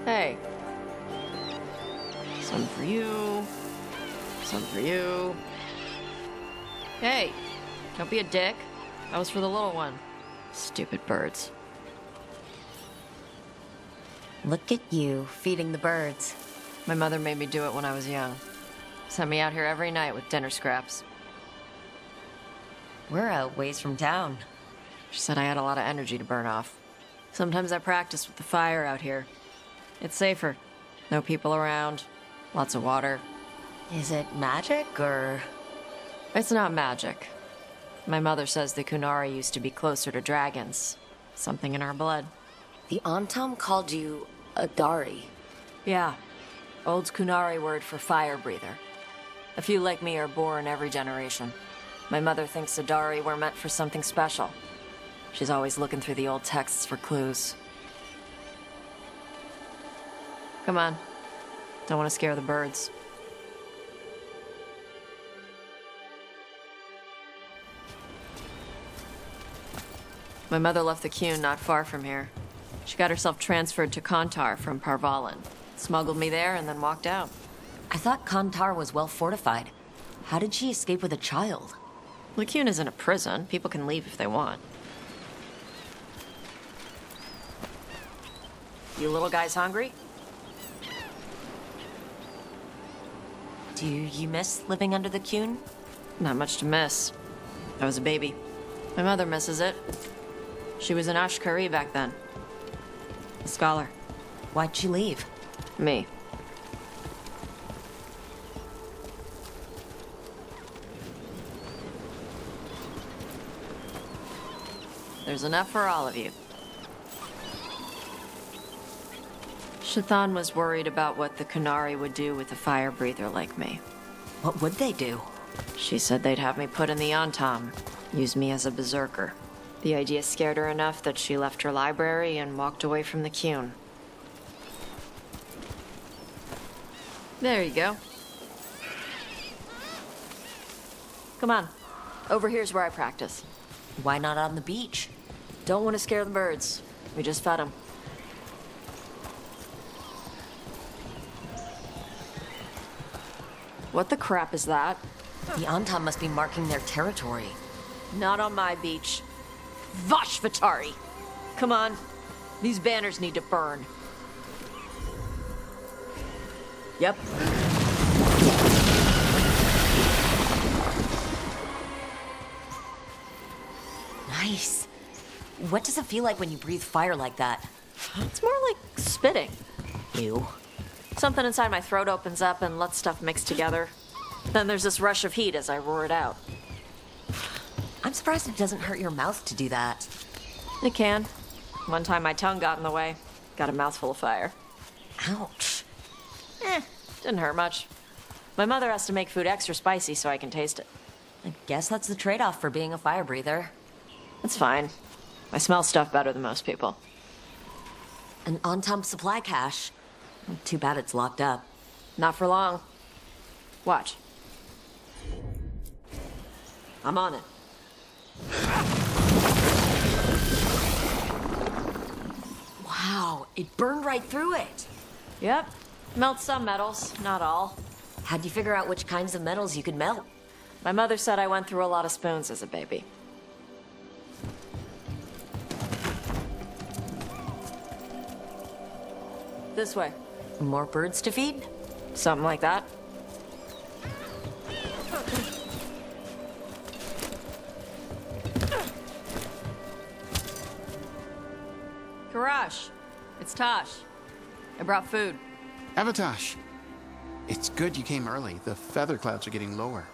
Hey. Some for you. Some for you. Hey, don't be a dick. That was for the little one. Stupid birds. Look at you, feeding the birds. My mother made me do it when I was young. Sent me out here every night with dinner scraps. We're a ways from town. She said I had a lot of energy to burn off. Sometimes I practice with the fire out here. It's safer. No people around. Lots of water. Is it magic, or...? It's not magic. My mother says the Kunari used to be closer to dragons. Something in our blood. The Antam called you a Dari. Yeah. Old Kunari word for fire breather. A few like me are born every generation. My mother thinks the Dari were meant for something special. She's always looking through the old texts for clues. Come on. Don't want to scare the birds. My mother left the Qun not far from here. She got herself transferred to Kantar from Parvalan. Smuggled me there and then walked out. I thought Kantar was well fortified. How did she escape with a child? The Qun isn't a prison. People can leave if they want. You little guys hungry? Do you miss living under the Qun? Not much to miss. I was a baby. My mother misses it. She was an Ashkari back then. A scholar. Why'd she leave? Me. There's enough for all of you. Shathan was worried about what the Kunari would do with a fire breather like me. What would they do? She said they'd have me put in the Antam, use me as a berserker. The idea scared her enough that she left her library and walked away from the Qun. There you go. Come on. Over here's where I practice. Why not on the beach? Don't want to scare the birds. We just fed them. What the crap is that? The Antam must be marking their territory. Not on my beach. Vashvatari! Come on. These banners need to burn. Yep. Nice. What does it feel like when you breathe fire like that? It's more like spitting. Ew. Something inside my throat opens up and lets stuff mix together. Then there's this rush of heat as I roar it out. I'm surprised it doesn't hurt your mouth to do that. It can. One time my tongue got in the way. Got a mouthful of fire. Ouch. Didn't hurt much. My mother has to make food extra spicy so I can taste it. I guess that's the trade-off for being a fire breather. It's fine. I smell stuff better than most people. An Antam supply cache. Too bad it's locked up. Not for long. Watch. I'm on it. Wow, it burned right through it. Yep. Melts some metals, not all. How'd you figure out which kinds of metals you could melt? My mother said I went through a lot of spoons as a baby. This way. More birds to feed? Something like that. Karash, it's Taash. I brought food. Avatash, it's good you came early. The feather clouds are getting lower.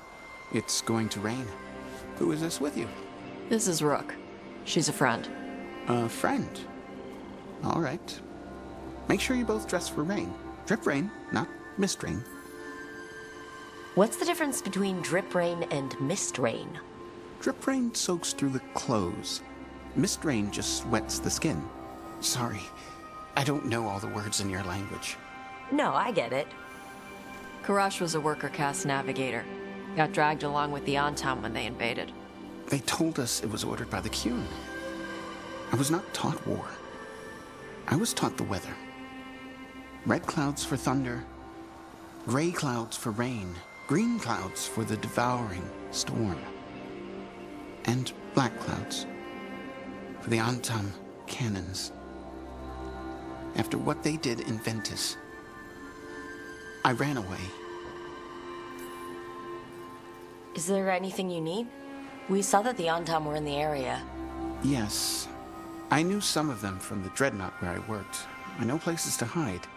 It's going to rain. Who is this with you? This is Rook. She's a friend. A friend. All right. Make sure you both dress for rain. Drip rain, not mist rain. What's the difference between drip rain and mist rain? Drip rain soaks through the clothes. Mist rain just wets the skin. Sorry, I don't know all the words in your language. No, I get it. Karash was a worker caste navigator. Got dragged along with the Antam when they invaded. They told us it was ordered by the Qun. I was not taught war. I was taught the weather. Red clouds for thunder, gray clouds for rain, green clouds for the devouring storm, and black clouds for the Antam cannons. After what they did in Ventus, I ran away. Is there anything you need? We saw that the Antam were in the area. Yes, I knew some of them from the dreadnought where I worked. I know places to hide.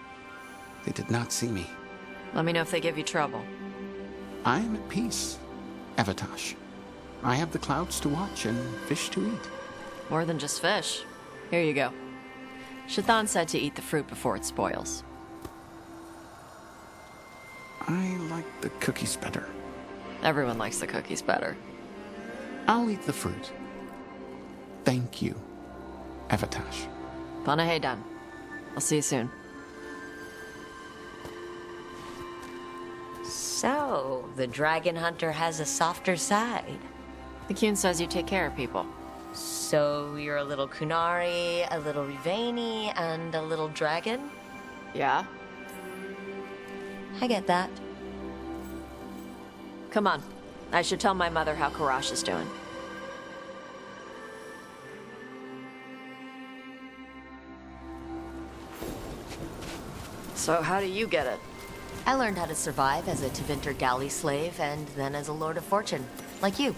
They did not see me. Let me know if they give you trouble. I am at peace, Taash. I have the clouds to watch and fish to eat. More than just fish. Here you go. Shathan said to eat the fruit before it spoils. I like the cookies better. Everyone likes the cookies better. I'll eat the fruit. Thank you, Taash. Panaheydan. I'll see you soon. So, the dragon hunter has a softer side. The Kyun says you take care of people. So, you're a little Kunari, a little Riveni, and a little dragon? Yeah? I get that. Come on. I should tell my mother how Karash is doing. So how do you get it? I learned how to survive as a Tevinter galley slave and then as a Lord of Fortune, like you.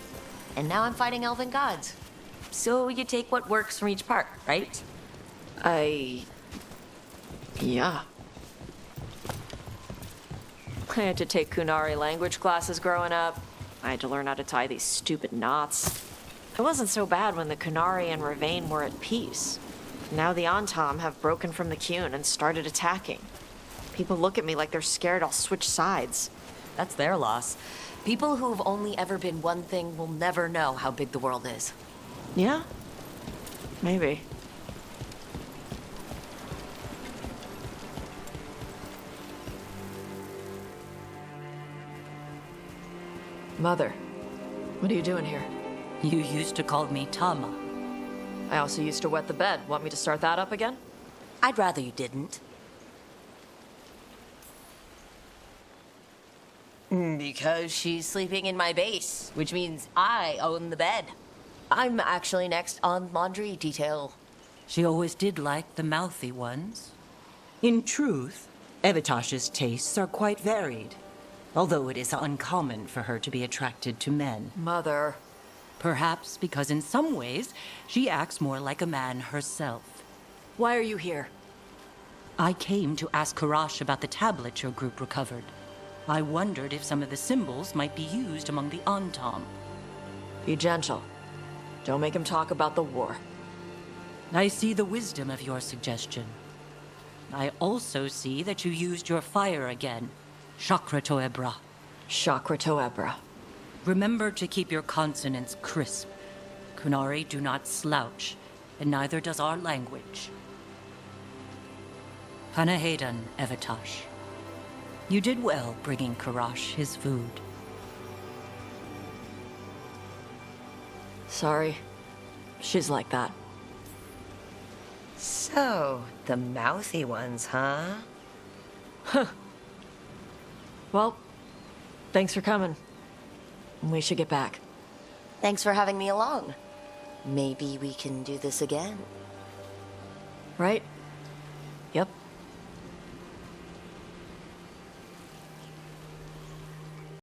And now I'm fighting elven gods. So you take what works from each part, right? Yeah. I had to take Kunari language classes growing up. I had to learn how to tie these stupid knots. It wasn't so bad when the Kunari and Ravain were at peace. Now the Antam have broken from the Kyun and started attacking. People look at me like they're scared I'll switch sides. That's their loss. People who've only ever been one thing will never know how big the world is. Yeah? Maybe. Mother, what are you doing here? You used to call me Tama. I also used to wet the bed. Want me to start that up again? I'd rather you didn't. Because she's sleeping in my base, which means I own the bed. I'm actually next on laundry detail. She always did like the mouthy ones. In truth, Evitash's tastes are quite varied, although it is uncommon for her to be attracted to men. Mother. Perhaps because in some ways, she acts more like a man herself. Why are you here? I came to ask Karash about the tablet your group recovered. I wondered if some of the symbols might be used among the Antam. Be gentle. Don't make him talk about the war. I see the wisdom of your suggestion. I also see that you used your fire again, Chakra Toebra. Chakra Toebra. Remember to keep your consonants crisp. Kunari do not slouch, and neither does our language. Panaheydan, Evitash. You did well bringing Karash his food. Sorry. She's like that. So, the mouthy ones, huh? Well, thanks for coming. We should get back. Thanks for having me along. Maybe we can do this again. Right? Yep.